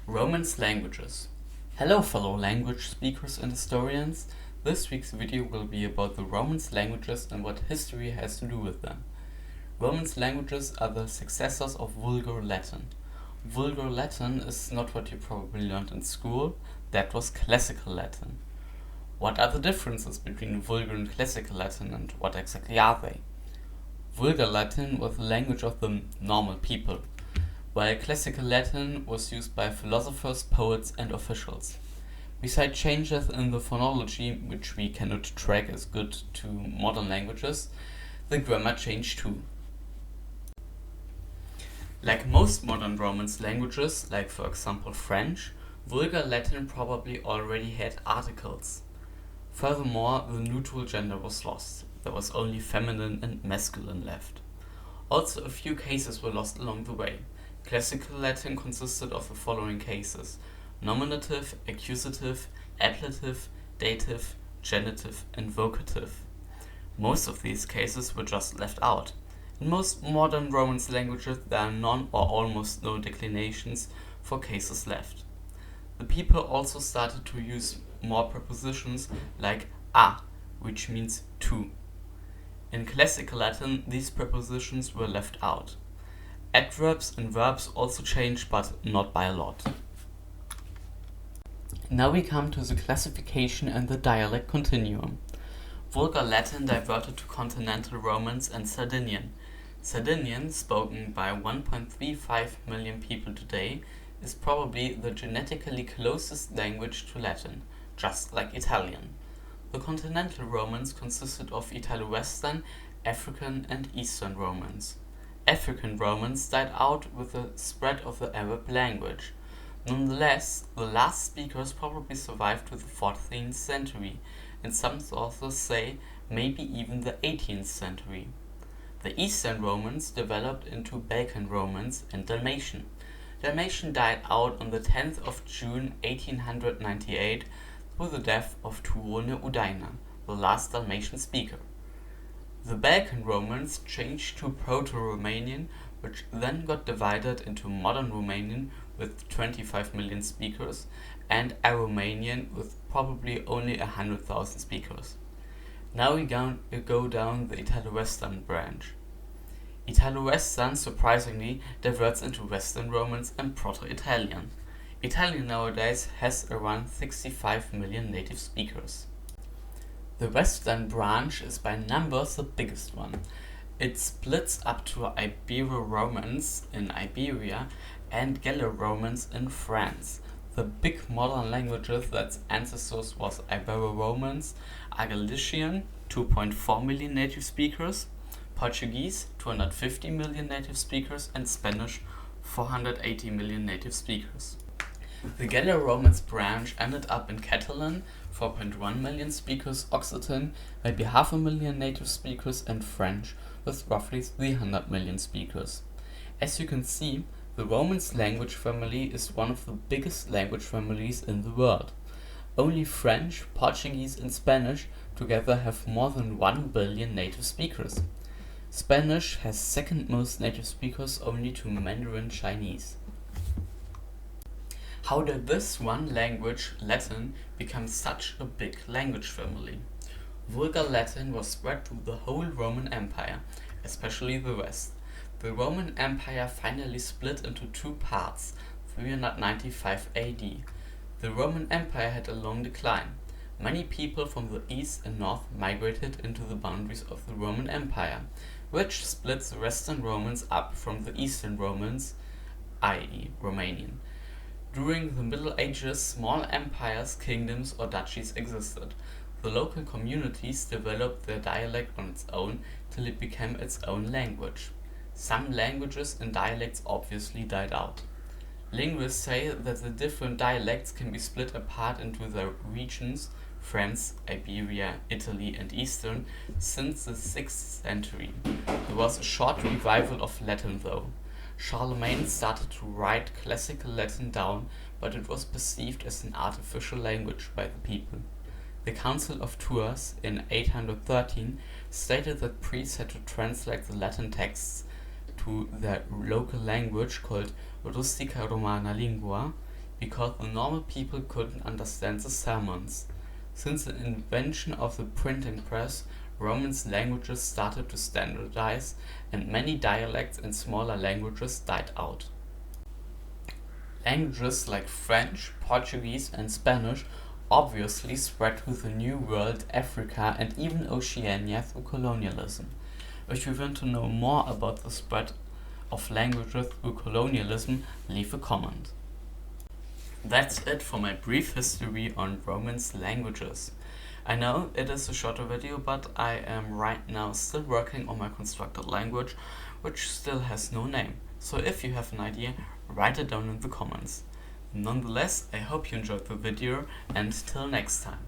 Romance languages. Hello fellow language speakers and historians. This week's video will be about the Romance languages and what history has to do with them. Romance languages are the successors of Vulgar Latin. Vulgar Latin is not what you probably learned in school, that was Classical Latin. What are the differences between Vulgar and Classical Latin, and what exactly are they? Vulgar Latin was the language of the normal people, while Classical Latin was used by philosophers, poets and officials. Besides changes in the phonology, which we cannot track as good to modern languages, the grammar changed too. Like most modern Romance languages, like for example French, Vulgar Latin probably already had articles. Furthermore, the neutral gender was lost. There was only feminine and masculine left. Also, a few cases were lost along the way. Classical Latin consisted of the following cases: nominative, accusative, ablative, dative, genitive, and vocative. Most of these cases were just left out. In most modern Romance languages, there are none or almost no declinations for cases left. The people also started to use more prepositions like a, which means to. In Classical Latin, these prepositions were left out. Adverbs and verbs also changed, but not by a lot. Now we come to the classification and the dialect continuum. Vulgar Latin diverted to Continental Romance and Sardinian. Sardinian, spoken by 1.35 million people today, is probably the genetically closest language to Latin, just like Italian. The Continental Romance consisted of Italo-Western, African and Eastern Romance. African Romance died out with the spread of the Arab language. Nonetheless, the last speakers probably survived to the 14th century, and some sources say maybe even the 18th century. The Eastern Romance developed into Balkan Romance and Dalmatian. Dalmatian died out on the 10th of June 1898 through the death of Tuone Udaina, the last Dalmatian speaker. The Balkan Romance changed to Proto-Romanian, which then got divided into Modern Romanian with 25 million speakers and Aromanian with probably only 100,000 speakers. Now we go down the Italo-Western branch. Italo-Western surprisingly diverts into Western Romance and Proto-Italian. Italian nowadays has around 65 million native speakers. The Western branch is by numbers the biggest one. It splits up to Ibero-Romance in Iberia and Gallo-Romance in France. The big modern languages that's ancestors was Ibero-Romance are Galician, 2.4 million native speakers, Portuguese, 250 million native speakers, and Spanish, 480 million native speakers. The Gallo-Romance branch ended up in Catalan, 4.1 million speakers, Occitan, maybe 500,000 native speakers, and French, with roughly 300 million speakers. As you can see, the Romance language family is one of the biggest language families in the world. Only French, Portuguese, and Spanish together have more than 1 billion native speakers. Spanish has second most native speakers only to Mandarin Chinese. How did this one language, Latin, become such a big language family? Vulgar Latin was spread through the whole Roman Empire, especially the West. The Roman Empire finally split into two parts, 395 AD. The Roman Empire had a long decline. Many people from the east and north migrated into the boundaries of the Roman Empire, which split the Western Romance up from the Eastern Romance, i.e. Romanian. During the Middle Ages, small empires, kingdoms or duchies existed. The local communities developed their dialect on its own till it became its own language. Some languages and dialects obviously died out. Linguists say that the different dialects can be split apart into their regions, France, Iberia, Italy and Eastern, since the 6th century. There was a short revival of Latin though. Charlemagne started to write Classical Latin down, but it was perceived as an artificial language by the people. The Council of Tours in 813 stated that priests had to translate the Latin texts to their local language called Rustica Romana Lingua, because the normal people couldn't understand the sermons. Since the invention of the printing press, Romance languages started to standardize, and many dialects and smaller languages died out. Languages like French, Portuguese, and Spanish obviously spread to the New World, Africa, and even Oceania through colonialism. If you want to know more about the spread of languages through colonialism, leave a comment. That's it for my brief history on Romance languages. I know it is a shorter video, but I am right now still working on my constructed language, which still has no name. So if you have an idea, write it down in the comments. Nonetheless, I hope you enjoyed the video, and till next time.